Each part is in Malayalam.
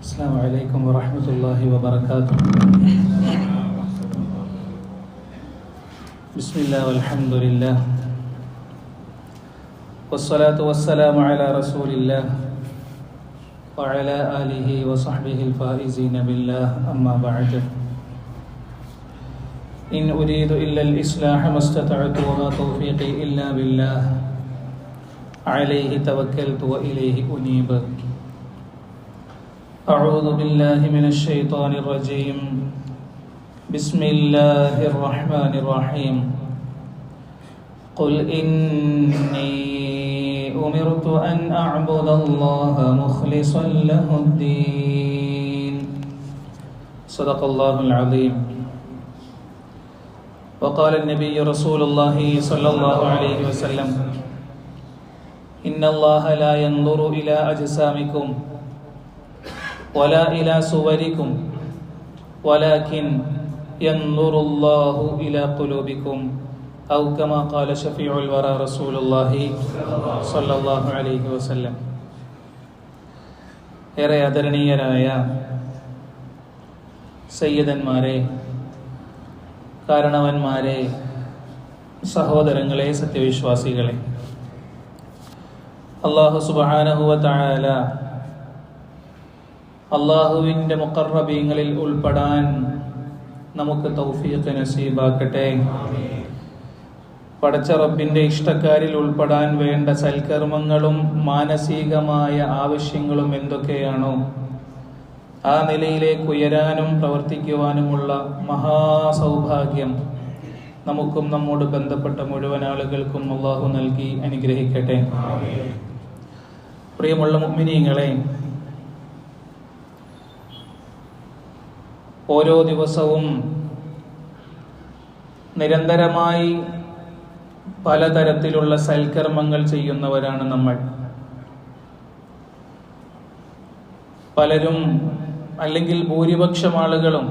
السلام عليكم ورحمة الله وبركاته. بسم الله والحمد لله والصلاة والسلام على رسول الله وعلى آله وصحبه الفائزين بالله، أما بعد. إن أريد إلا الإصلاح ما استطعت وما توفيقي إلا بالله عليه توكلت وإليه أنيب. أعوذ بالله من الشيطان الرجيم. بسم الله الرحمن الرحيم. قل إني أمرت أن أعبد الله مخلصا له الدين. صدق الله العظيم. وقال النبي رسول الله صلى الله عليه وسلم: إن الله لا ينظر إلى أجسامكم ولا إلى صوركم ولكن ينظر الله إلى قلوبكم، أو كما قال شفيع الورى رسول الله صلى الله عليه وسلم. ഏറെ ആദരണീയരായ സയ്യിദന്മാരെ, കാരണവന്മാരെ, സഹോദരങ്ങളെ, സത്യവിശ്വാസികളെ, അല്ലാഹു സുബ്ഹാനഹു വ തആല അള്ളാഹുവിൻ്റെ മുഖർറബീങ്ങളിൽ ഉൾപ്പെടാൻ നമുക്ക് തൗഫീഖ് നസീബാക്കട്ടെ. പടച്ച റബ്ബിൻ്റെ ഇഷ്ടക്കാരിൽ ഉൾപ്പെടാൻ വേണ്ട സൽക്കർമ്മങ്ങളും മാനസികമായ ആവശ്യങ്ങളും എന്തൊക്കെയാണോ ആ നിലയിലേക്ക് ഉയരാനും പ്രവർത്തിക്കുവാനുമുള്ള മഹാസൗഭാഗ്യം നമുക്കും നമ്മോട് ബന്ധപ്പെട്ട മുഴുവൻ ആളുകൾക്കും അള്ളാഹു നൽകി അനുഗ്രഹിക്കട്ടെ. പ്രിയമുള്ള മുഅ്മിനീങ്ങളെ, ഓരോ ദിവസവും നിരന്തരമായി പലതരത്തിലുള്ള സൽക്കർമ്മങ്ങൾ ചെയ്യുന്നവരാണ് നമ്മൾ. പലരും, അല്ലെങ്കിൽ ഭൂരിപക്ഷം ആളുകളും,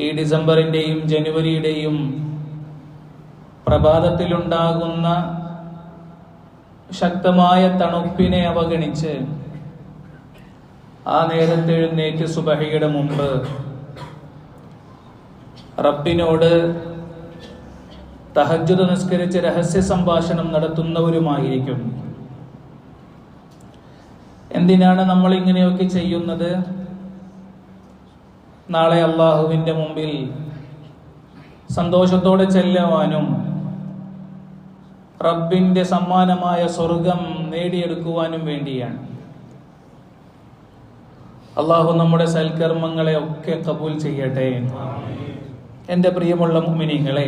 ഈ ഡിസംബറിൻ്റെയും ജനുവരിയുടെയും പ്രഭാതത്തിലുണ്ടാകുന്ന ശക്തമായ തണുപ്പിനെ അവഗണിച്ച് ആ നേരത്തെ എഴുന്നേറ്റ് സുബഹിയുടെ മുമ്പ് റബ്ബിനോട് തഹജ്ജുദ് നിസ്കരിച്ച് രഹസ്യ സംഭാഷണം നടത്തുന്നവരുമായിരിക്കും. എന്തിനാണ് നമ്മൾ ഇങ്ങനെയൊക്കെ ചെയ്യുന്നത്? നാളെ അള്ളാഹുവിൻ്റെ മുമ്പിൽ സന്തോഷത്തോടെ ചെല്ലുവാനും റബ്ബിൻ്റെ സമ്മാനമായ സ്വർഗം നേടിയെടുക്കുവാനും വേണ്ടിയാണ്. അള്ളാഹു നമ്മുടെ സൽക്കർമ്മങ്ങളെ ഒക്കെ കബൂൽ ചെയ്യട്ടെ. എൻ്റെ പ്രിയമുള്ള മുഅ്മിനീങ്ങളെ,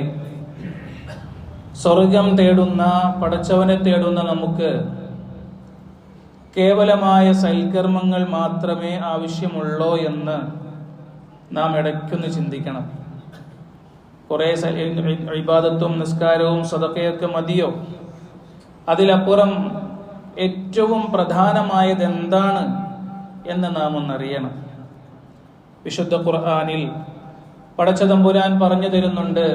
സ്വർഗം തേടുന്ന, പടച്ചവനെ തേടുന്ന നമുക്ക് കേവലമായ സൽക്കർമ്മങ്ങൾ മാത്രമേ ആവശ്യമുള്ളൂ എന്ന് നാം ഇടയ്ക്കൊന്ന് ചിന്തിക്കണം. കുറേ ഇബാദത്തും നിസ്കാരവും സദഖയൊക്കെ മതിയോ? അതിലപ്പുറം ഏറ്റവും പ്രധാനമായത് എന്താണ് എന്ന് നാം ഒന്നറിയണം. വിശുദ്ധ ഖുർആനിൽ പടച്ച തമ്പുരാൻ പറഞ്ഞു തരുന്നുണ്ട്: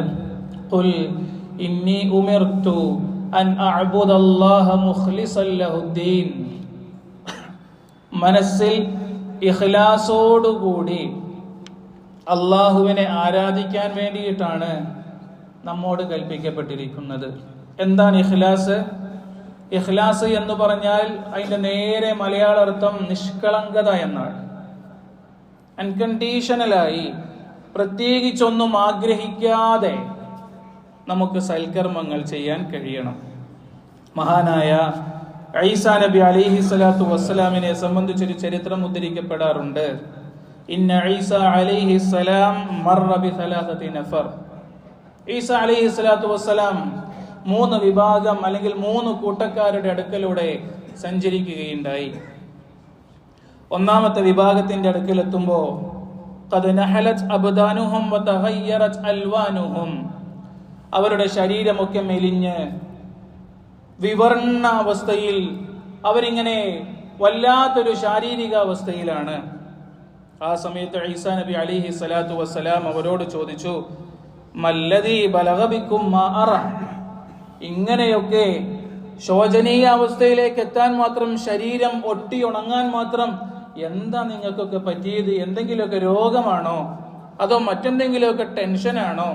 ഖുൽ ഇന്നി ഉമിർതു അൻ അഅ്ബുദല്ലാഹ മുഖ്ലിസൻ ലഹുദ്ദീൻ. മനസ്സിൽ ഇഖ്ലാസോടുകൂടി അള്ളാഹുവിനെ ആരാധിക്കാൻ വേണ്ടിയിട്ടാണ് നമ്മോട് കൽപ്പിക്കപ്പെട്ടിരിക്കുന്നത്. എന്താണ് ഇഖ്ലാസ്? ഇഖ്ലാസ് എന്ന് പറഞ്ഞാൽ അതിന്റെ നേരെ മലയാള അർത്ഥം നിഷ്കളങ്കത എന്നാണ്. അൺകണ്ടീഷണലായി, പ്രത്യേകിച്ചൊന്നും ആഗ്രഹിക്കാതെ നമുക്ക് സൽക്കർമ്മങ്ങൾ ചെയ്യാൻ കഴിയണം. മഹാനായ ഈസാ നബി അലൈഹി സ്വലാത്തു വസ്സലാമിനെ സംബന്ധിച്ചൊരു ചരിത്രം ഉദ്ധരിക്കപ്പെടാറുണ്ട്. ഇന്ന ഈസാ അലൈഹി സലാം മർറ ബി സലാസതി നഫർ. ഈസാ അലൈഹി സ്വലാത്തു വസ്സലാം 3 വിഭാഗം അല്ലെങ്കിൽ 3 കൂട്ടക്കാരുടെ അടുക്കലൂടെ സഞ്ചരിക്കുകയുണ്ടായി. ഒന്നാമത്തെ വിഭാഗത്തിന്റെ അടുക്കലെത്തുമ്പോൾ ഖദ് നഹലത് അബ്ദാനുഹും വതഗയ്യറത് അൽവാനുഹും, അവരുടെ ശരീരമൊക്കെ മെലിഞ്ഞ് വിവർണ അവസ്ഥയിൽ, അവരിങ്ങനെ വല്ലാത്തൊരു ശാരീരിക അവസ്ഥയിലാണ്. ആ സമയത്ത് ഈസാ നബി അലൈഹി സ്വലാത്തു വസ്സലാം അവരോട് ചോദിച്ചു: മല്ലദീ ബലഗ ബിക്കും മാ അറ. ഇങ്ങനെയൊക്കെ ശോചനീയ അവസ്ഥയിലേക്ക് എത്താൻ മാത്രം, ശരീരം ഒട്ടിയുണങ്ങാൻ മാത്രം എന്താ നിങ്ങൾക്കൊക്കെ പറ്റിയത്? എന്തെങ്കിലുമൊക്കെ രോഗമാണോ അതോ മറ്റെന്തെങ്കിലുമൊക്കെ ടെൻഷനാണോ?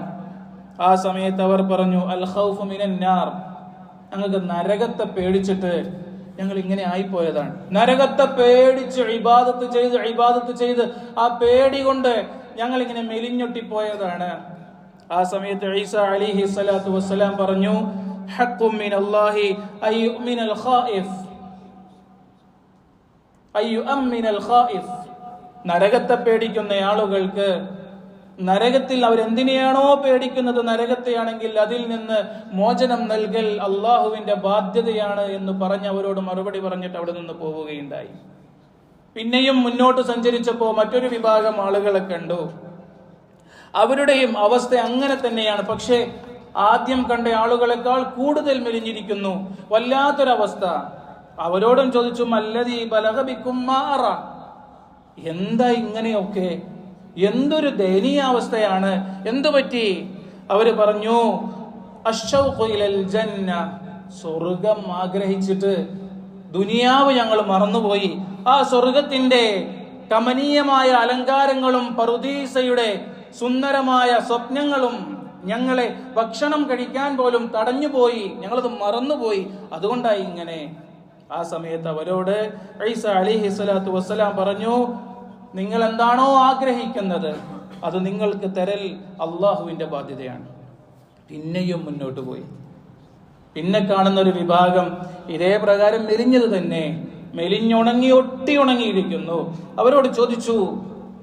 ആ സമയത്ത് അവർ പറഞ്ഞു, അൽ ഖൗഫു മിനൻ നാർ, ഞങ്ങൾക്ക് നരകത്തെ പേടിച്ചിട്ട് ഞങ്ങൾ ഇങ്ങനെ ആയിപ്പോയതാണ്. നരകത്തെ പേടിച്ച് ഇബാദത്ത് ചെയ്ത് ആ പേടി കൊണ്ട് ഞങ്ങൾ ഇങ്ങനെ മെലിഞ്ഞൊട്ടിപ്പോയതാണ്. ആ സമയത്ത് ഈസ അലൈഹി സ്വലാത്തു വസ്സലാം പറഞ്ഞു, ഹഖ്ഖും മിനല്ലാഹി അയ്യുമിനൽ ഖായിഫ് അയ്യുഅമ്മിനൽ ഖായിഫ്. നരകത്തെ പേടിക്കുന്ന ആളുകൾക്ക് നരകത്തിൽ അവരെന്തിനെയാണോ പേടിക്കുന്നത്, നരകത്തെയാണെങ്കിൽ അതിൽ നിന്ന് മോചനം നൽകൽ അള്ളാഹുവിന്റെ ബാധ്യതയാണ് എന്ന് പറഞ്ഞ് അവരോട് മറുപടി പറഞ്ഞിട്ട് അവിടെ നിന്ന് പോവുകയുണ്ടായി. പിന്നെയും മുന്നോട്ട് സഞ്ചരിച്ചപ്പോ മറ്റൊരു വിഭാഗം ആളുകളെ കണ്ടു. അവരുടെയും അവസ്ഥ അങ്ങനെ തന്നെയാണ്. പക്ഷേ ആദ്യം കണ്ട ആളുകളെക്കാൾ കൂടുതൽ മെലിഞ്ഞിരിക്കുന്നു. വല്ലാത്തൊരവസ്ഥ. അവരോടും ചോദിച്ചു, മല്ലദീ ബലഗ ബികും മാറ, എന്താ ഇങ്ങനെയൊക്കെ? എന്തൊരു ദയനീയാവസ്ഥയാണ്, എന്തു പറ്റി? അവര് പറഞ്ഞു, അശ്ശൗഖു ഇലൽ ജന്ന, സ്വർഗം ആഗ്രഹിച്ചിട്ട് ദുനിയാവ് ഞങ്ങൾ മറന്നുപോയി. ആ സ്വർഗത്തിന്റെ കമനീയമായ അലങ്കാരങ്ങളും പറുദീസയുടെ സുന്ദരമായ സ്വപ്നങ്ങളും ഞങ്ങളെ ഭക്ഷണം കഴിക്കാൻ പോലും തടഞ്ഞുപോയി, ഞങ്ങളത് മറന്നുപോയി, അതുകൊണ്ടായി ഇങ്ങനെ. ആ സമയത്ത് അവരോട് ഈസ അലൈഹി സ്വലാത്തു വസ്സലാം പറഞ്ഞു, നിങ്ങൾ എന്താണോ ആഗ്രഹിക്കുന്നത് അത് നിങ്ങൾക്ക് തരൽ അള്ളാഹുവിന്റെ ബാധ്യതയാണ്. പിന്നെയും മുന്നോട്ട് പോയി. പിന്നെ കാണുന്ന ഒരു വിഭാഗം ഇതേ പ്രകാരം മെലിഞ്ഞത് തന്നെ, മെലിഞ്ഞുണങ്ങി ഒട്ടിയുണങ്ങിയിരിക്കുന്നു. അവരോട് ചോദിച്ചു,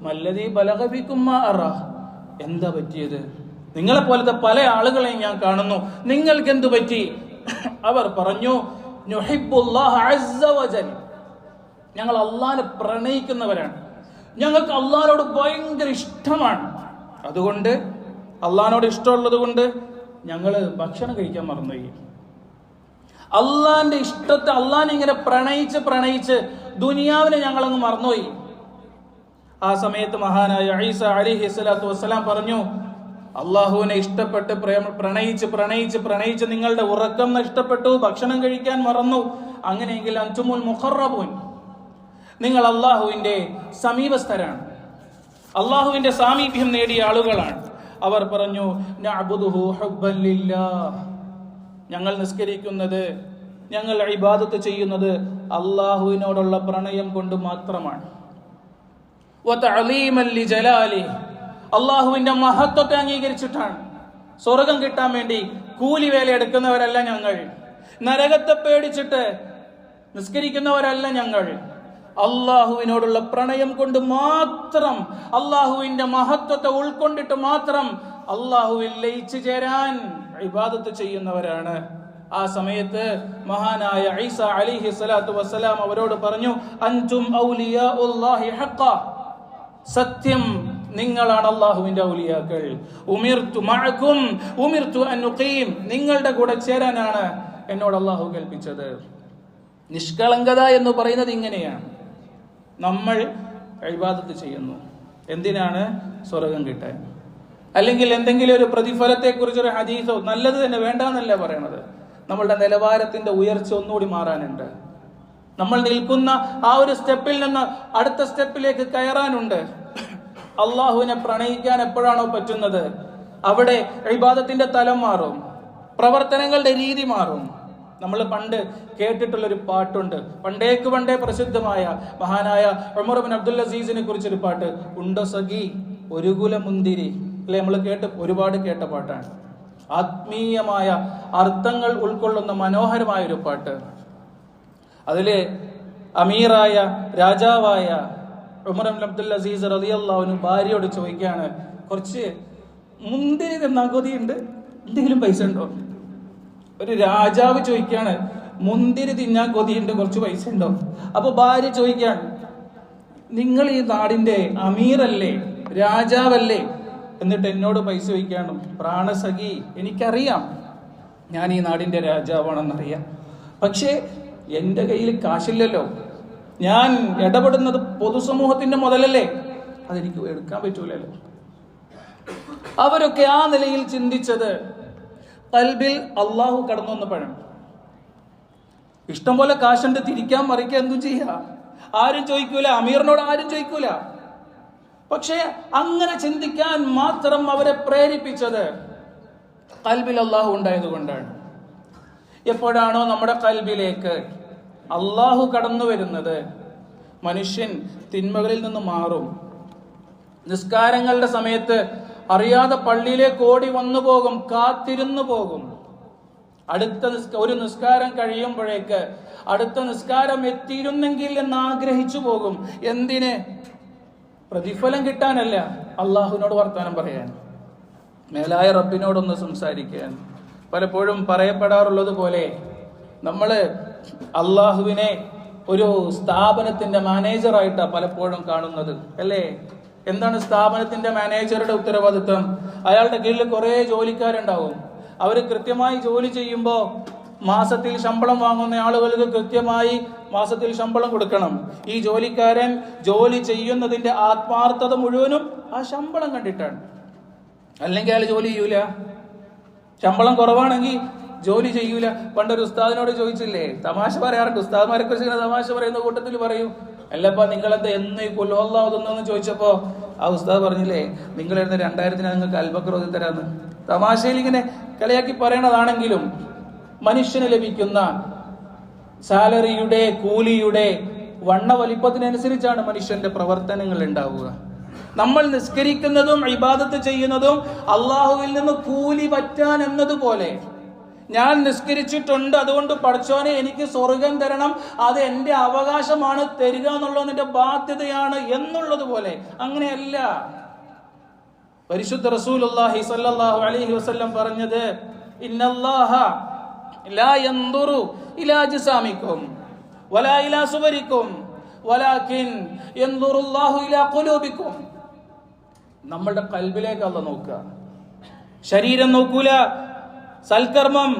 മല്ലദീ ബലഗ ബികും മാറ, എന്താ പറ്റിയത്? നിങ്ങളെ പോലത്തെ പല ആളുകളെയും ഞാൻ കാണുന്നു, നിങ്ങൾക്ക് എന്തു പറ്റി? അവർ പറഞ്ഞു, നുഹിബ്ബുല്ലാഹ അസ്സ വജൽ, ഞങ്ങൾ അള്ളാഹിനെ പ്രണയിക്കുന്നവരാണ്, ഞങ്ങൾക്ക് അള്ളാഹിനോട് ഭയങ്കര ഇഷ്ടമാണ്. അതുകൊണ്ട് അള്ളാഹിനോട് ഇഷ്ടമുള്ളത് കൊണ്ട് ഞങ്ങൾ ഭക്ഷണം കഴിക്കാൻ മറന്നുപോയി. അള്ളാഹിന്റെ ഇഷ്ടത്തെ, അള്ളാഹിനെ ഇങ്ങനെ പ്രണയിച്ച് ദുനിയാവിനെ ഞങ്ങളങ്ങ് മറന്നുപോയി. ആ സമയത്ത് മഹാനായ ഈസ അലൈഹി സ്വലാത്തു വസ്സലാം പറഞ്ഞു, അള്ളാഹുവിനെ ഇഷ്ടപ്പെട്ട് പ്രണയിച്ച് നിങ്ങളുടെ ഉറക്കം നഷ്ടപ്പെട്ടു, ഭക്ഷണം കഴിക്കാൻ മറന്നു. അങ്ങനെയെങ്കിൽ അൻതുമുൽ മുഖറബൂൻ, നിങ്ങൾ അള്ളാഹുവിന്റെ സമീപസ്ഥരാണ്, അള്ളാഹുവിന്റെ സാമീപ്യം നേടിയ ആളുകളാണ്. അവർ പറഞ്ഞു, നഅ്ബുദുഹു ഹുബ്ബൻ ലില്ലാഹ്, ഞങ്ങൾ നിസ്കരിക്കുന്നത്, ഞങ്ങൾ ഇബാദത്ത് ചെയ്യുന്നത് അള്ളാഹുവിനോടുള്ള പ്രണയം കൊണ്ട് മാത്രമാണ്. വതഅലീമൻ ലിജലാലിഹി, അള്ളാഹുവിന്റെ മഹത്വത്തെ അംഗീകരിച്ചിട്ടാണ്. സ്വർഗം കിട്ടാൻ വേണ്ടി കൂലി വേല എടുക്കുന്നവരല്ല ഞങ്ങൾ, നരകത്തെ പേടിച്ചിട്ട് നിസ്കരിക്കുന്നവരല്ല ഞങ്ങൾ. അള്ളാഹുവിനോടുള്ള പ്രണയം കൊണ്ട് മാത്രം, അള്ളാഹുവിന്റെ മഹത്വത്തെ ഉൾക്കൊണ്ടിട്ട് മാത്രം അള്ളാഹുവിൽ ലയിച്ചു ചേരാൻ ഇബാദത്ത് ചെയ്യുന്നവരാണ്. ആ സമയത്ത് മഹാനായ ഈസ അലൈഹി സ്വലാത്തു വസ്സലാം അവരോട് പറഞ്ഞു, അൻതും ഔലിയാഉല്ലാഹി ഹഖ്ഖ, സത്യം നിങ്ങളാണ് അള്ളാഹുവിന്റെ ഔലിയാക്കൾ. ഉമിർതു മഅകും ഉമിർതു അൻ ഉഖീം, നിങ്ങളുടെ കൂടെ ചേരാനാണ് എന്നോട് അള്ളാഹു കൽപ്പിച്ചത്. നിഷ്കളങ്കത എന്ന് പറയുന്നത് ഇങ്ങനെയാണ്. നമ്മൾ ഇബാദത്ത് ചെയ്യുന്നു എന്തിനാണ്? സ്വർഗം കിട്ടാൻ, അല്ലെങ്കിൽ എന്തെങ്കിലും ഒരു പ്രതിഫലത്തെ കുറിച്ചൊരു ഹദീസോ, നല്ലത് തന്നെ വേണ്ടെന്നല്ല പറയണത്. നമ്മളുടെ നിലവാരത്തിന്റെ ഉയർച്ച ഒന്നുകൂടി മാറാനുണ്ട്. നമ്മൾ നിൽക്കുന്ന ആ ഒരു സ്റ്റെപ്പിൽ നിന്ന് അടുത്ത സ്റ്റെപ്പിലേക്ക് കയറാനുണ്ട്. അള്ളാഹുവിനെ പ്രണയിക്കാൻ എപ്പോഴാണോ പറ്റുന്നത്, അവിടെ ഇബാദത്തിന്റെ തലം മാറും, പ്രവർത്തനങ്ങളുടെ രീതി മാറും. നമ്മൾ പണ്ട് കേട്ടിട്ടുള്ളൊരു പാട്ടുണ്ട്, പണ്ടേ പ്രസിദ്ധമായ മഹാനായ ഉമർ ഇബ്നു അബ്ദുൽ അസീസിനെ കുറിച്ചൊരു പാട്ട്, ഉണ്ട സഖി ഒരു കുല മുന്തിരി, അല്ലെ? നമ്മൾ ഒരുപാട് കേട്ട പാട്ടാണ്. ആത്മീയമായ അർത്ഥങ്ങൾ ഉൾക്കൊള്ളുന്ന മനോഹരമായ ഒരു പാട്ട്. അതില് അമീറായ രാജാവായ ഉമർ ഇബ്നു അബ്ദുൽ അസീസ് റളിയല്ലാഹു അൻഹു ഭാര്യയോട് ചോദിക്കുകയാണ്, കുറച്ച് മുന്തിരി തിന്നാൻ കൊതിയുണ്ട്, എന്തെങ്കിലും പൈസ ഉണ്ടോ? ഒരു രാജാവ് ചോദിക്കുകയാണ്, മുന്തിരി തിന്നാൻ കൊതിയുണ്ട്, കുറച്ച് പൈസ ഉണ്ടോ? അപ്പൊ ഭാര്യ ചോദിക്കുകയാണ്, നിങ്ങൾ ഈ നാടിന്റെ അമീറല്ലേ, രാജാവല്ലേ, എന്നിട്ട് എന്നോട് പൈസ ചോദിക്കുകയാണ്? പ്രാണസഖി, എനിക്കറിയാം ഞാൻ ഈ നാടിന്റെ രാജാവാണെന്നറിയാം, പക്ഷേ എന്റെ കയ്യിൽ കാശില്ലല്ലോ, ഞാൻ ഇടപെടുന്നത് പൊതുസമൂഹത്തിന്റെ മുതലല്ലേ, അതെനിക്ക് എടുക്കാൻ പറ്റൂലല്ലോ. അവരൊക്കെ ആ നിലയിൽ ചിന്തിച്ചത് ഖൽബിൽ അള്ളാഹു കടന്നു വന്നപ്പോഴാണ്. ഇഷ്ടം പോലെ കാശുണ്ട്, തിരിക്കാൻ മറിക്കാൻ എന്തും ചെയ്യാ. ആരും ചോദിക്കൂല, അമീറിനോട് ആരും ചോദിക്കൂല. പക്ഷേ അങ്ങനെ ചിന്തിക്കാൻ മാത്രം അവരെ പ്രേരിപ്പിച്ചത് ഖൽബിൽ അള്ളാഹു ഉണ്ടായതുകൊണ്ടാണ്. എപ്പോഴാണോ നമ്മുടെ ഖൽബിലേക്ക് അള്ളാഹു കടന്നു വരുന്നത്, മനുഷ്യൻ തിന്മകളിൽ നിന്ന് മാറും. നിസ്കാരങ്ങളുടെ സമയത്ത് അറിയാതെ പള്ളിയിലേക്ക് ഓടി വന്നു പോകും, കാത്തിരുന്നു പോകും. ഒരു നിസ്കാരം കഴിയുമ്പോഴേക്ക് അടുത്ത നിസ്കാരം എത്തിയിരുന്നെങ്കിൽ എന്ന് ആഗ്രഹിച്ചു പോകും. എന്തിന്? പ്രതിഫലം കിട്ടാനല്ല, അള്ളാഹുവിനോട് വർത്താനം പറയാൻ, മേലായ റബ്ബിനോടൊന്ന് സംസാരിക്കാൻ. പലപ്പോഴും പറയപ്പെടാറുള്ളത് പോലെ നമ്മള് അള്ളാഹുവിനെ ഒരു സ്ഥാപനത്തിന്റെ മാനേജറായിട്ടാണ് പലപ്പോഴും കാണുന്നത്, അല്ലേ? എന്താണ് സ്ഥാപനത്തിന്റെ മാനേജറുടെ ഉത്തരവാദിത്വം? അയാളുടെ കീഴിൽ കുറെ ജോലിക്കാരുണ്ടാവും. അവര് കൃത്യമായി ജോലി ചെയ്യുമ്പോൾ മാസത്തിൽ ശമ്പളം വാങ്ങുന്ന ആളുകൾക്ക് കൃത്യമായി മാസത്തിൽ ശമ്പളം കൊടുക്കണം. ഈ ജോലിക്കാരൻ ജോലി ചെയ്യുന്നതിന്റെ ആത്മാർത്ഥത മുഴുവനും ആ ശമ്പളം കണ്ടിട്ടാണ്. അല്ലെങ്കിൽ അയാൾ ജോലി ചെയ്യൂല. ശമ്പളം കുറവാണെങ്കിൽ ജോലി ചെയ്യൂല. പണ്ടൊരു ഉസ്താദിനോട് ചോദിച്ചില്ലേ, തമാശ പറയാറുണ്ട്, ഉസ്താദ്മാരെ കുറിച്ച് ഇങ്ങനെ തമാശ പറയുന്ന കൂട്ടത്തിൽ പറയും, അല്ലപ്പാ നിങ്ങളെന്താ എന്ന് ഈ കൊല്ലുവല്ലാതെന്ന് ചോദിച്ചപ്പോ ആ ഉസ്താദ് പറഞ്ഞില്ലേ, നിങ്ങളെഴുന്ന 2000 നിങ്ങൾക്ക് അൽബക്കർ ഓതി തരാന്ന്. തമാശയിൽ ഇങ്ങനെ കളിയാക്കി പറയണതാണെങ്കിലും മനുഷ്യന് ലഭിക്കുന്ന സാലറിയുടെ, കൂലിയുടെ വണ്ണ വലിപ്പത്തിനനുസരിച്ചാണ് മനുഷ്യന്റെ പ്രവർത്തനങ്ങൾ ഉണ്ടാവുക. നമ്മൾ നിസ്കരിക്കുന്നതും ഇബാദത്ത് ചെയ്യുന്നതും അള്ളാഹുവിൽ നിന്ന് കൂലി പറ്റാൻ എന്നതുപോലെ, ഞാൻ നിസ്കരിച്ചിട്ടുണ്ട് അതുകൊണ്ട് പടച്ചോനെ എനിക്ക് സ്വർഗം തരണം, അത് എന്റെ അവകാശമാണ്, തരിക എന്നുള്ളത് എന്റെ ബാധ്യതയാണ് എന്നുള്ളത് പോലെ. അങ്ങനെയല്ല. പരിശുദ്ധ റസൂലുള്ളാഹി സ്വല്ലല്ലാഹു അലൈഹി വസല്ലം പറഞ്ഞത്, ഇന്നല്ലാഹ ലാ യൻദുറു ഇലാ അജ്സാമിക്കും വലാ ഇലാ സുവരിക്കും വലാകിൻ യൻദുറുല്ലാഹു ഇലാ ഖുലൂബിക്കും. നമ്മളുടെ ഖൽബിലേക്ക് അല്ലാഹു നോക്കുക. ശരീരം നോക്കൂല, സൽക്കർമ്മം,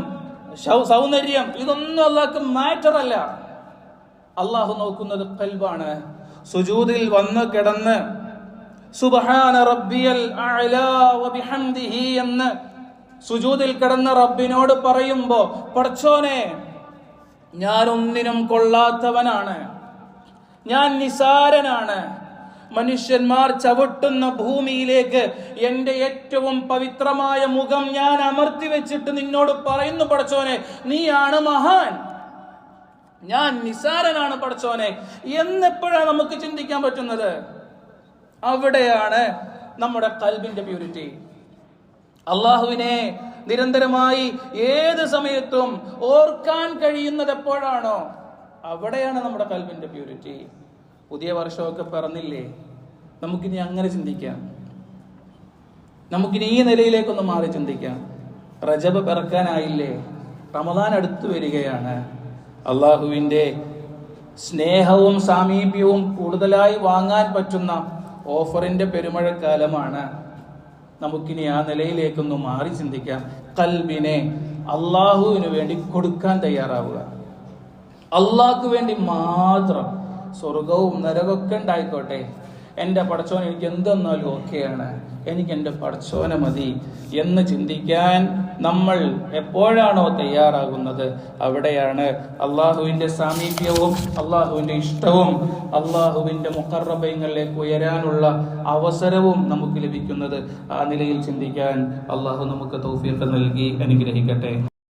സൗന്ദര്യം, ഇതൊന്നും അല്ലാഹുക്ക് മാറ്റർ അല്ല. അല്ലാഹു നോക്കുന്നത് ഖൽബാണ്. സുജൂദിൽ വന്ന് കിടന്ന് സുബ്ഹാന റബ്ബിയൽ അഅ്ലാ വബിഹംദിഹി എന്ന് സുജൂദിൽ കിടന്ന് റബ്ബിനോട് പറയുമ്പോ, പടച്ചോനെ ഞാൻ ഒന്നിനും കൊള്ളാത്തവനാണ്, ഞാൻ നിസാരനാണ്, മനുഷ്യന്മാർ ചവിട്ടുന്ന ഭൂമിയിലേക്ക് എന്റെ ഏറ്റവും പവിത്രമായ മുഖം ഞാൻ അമർത്തി വെച്ചിട്ട് നിന്നോട് പറയുന്നു, പടച്ചോനെ നീയാണ് മഹാൻ, ഞാൻ നിസാരനാണ് പടച്ചോനെ എന്നെപ്പോഴാണ് നമുക്ക് ചിന്തിക്കാൻ പറ്റുന്നത്? അവിടെയാണ് നമ്മുടെ ഖൽബിന്റെ പ്യൂരിറ്റി. അള്ളാഹുവിനെ നിരന്തരമായി ഏത് സമയത്തും ഓർക്കാൻ കഴിയുന്നത് എപ്പോഴാണോ അവിടെയാണ് നമ്മുടെ ഖൽബിന്റെ പ്യൂരിറ്റി. പുതിയ വർഷമൊക്കെ പറഞ്ഞില്ലേ, നമുക്കിനി അങ്ങനെ ചിന്തിക്കാം, നമുക്കിനി ഈ നിലയിലേക്കൊന്ന് മാറി ചിന്തിക്കാം. റജബ് പിറക്കാനായില്ലേ, റമദാൻ അടുത്തു വരികയാണ്. അള്ളാഹുവിന്റെ സ്നേഹവും സാമീപ്യവും കൂടുതലായി വാങ്ങാൻ പറ്റുന്ന ഓഫറിന്റെ പെരുമഴക്കാലമാണ്. നമുക്കിനി ആ നിലയിലേക്കൊന്ന് മാറി ചിന്തിക്കാം. ഖൽബിനെ അള്ളാഹുവിന് വേണ്ടി കൊടുക്കാൻ തയ്യാറാവുക. അള്ളാഹ്ക്ക് വേണ്ടി മാത്രം. സ്വർഗവും നരകമൊക്കെ ഉണ്ടായിക്കോട്ടെ, എൻ്റെ പടച്ചോൻ എനിക്ക് എന്തെന്നാലും ഓക്കെയാണ്, എനിക്ക് എൻ്റെ പടച്ചോനെ മതി എന്ന് ചിന്തിക്കാൻ നമ്മൾ എപ്പോഴാണോ തയ്യാറാകുന്നത്, അവിടെയാണ് അള്ളാഹുവിൻ്റെ സാമീപ്യവും അള്ളാഹുവിൻ്റെ ഇഷ്ടവും അള്ളാഹുവിൻ്റെ മുഖറബൈങ്ങളിലേക്ക് ഉയരാനുള്ള അവസരവും നമുക്ക് ലഭിക്കുന്നത്. ആ നിലയിൽ ചിന്തിക്കാൻ അള്ളാഹു നമുക്ക് തൗഫീഖ് നൽകി അനുഗ്രഹിക്കട്ടെ.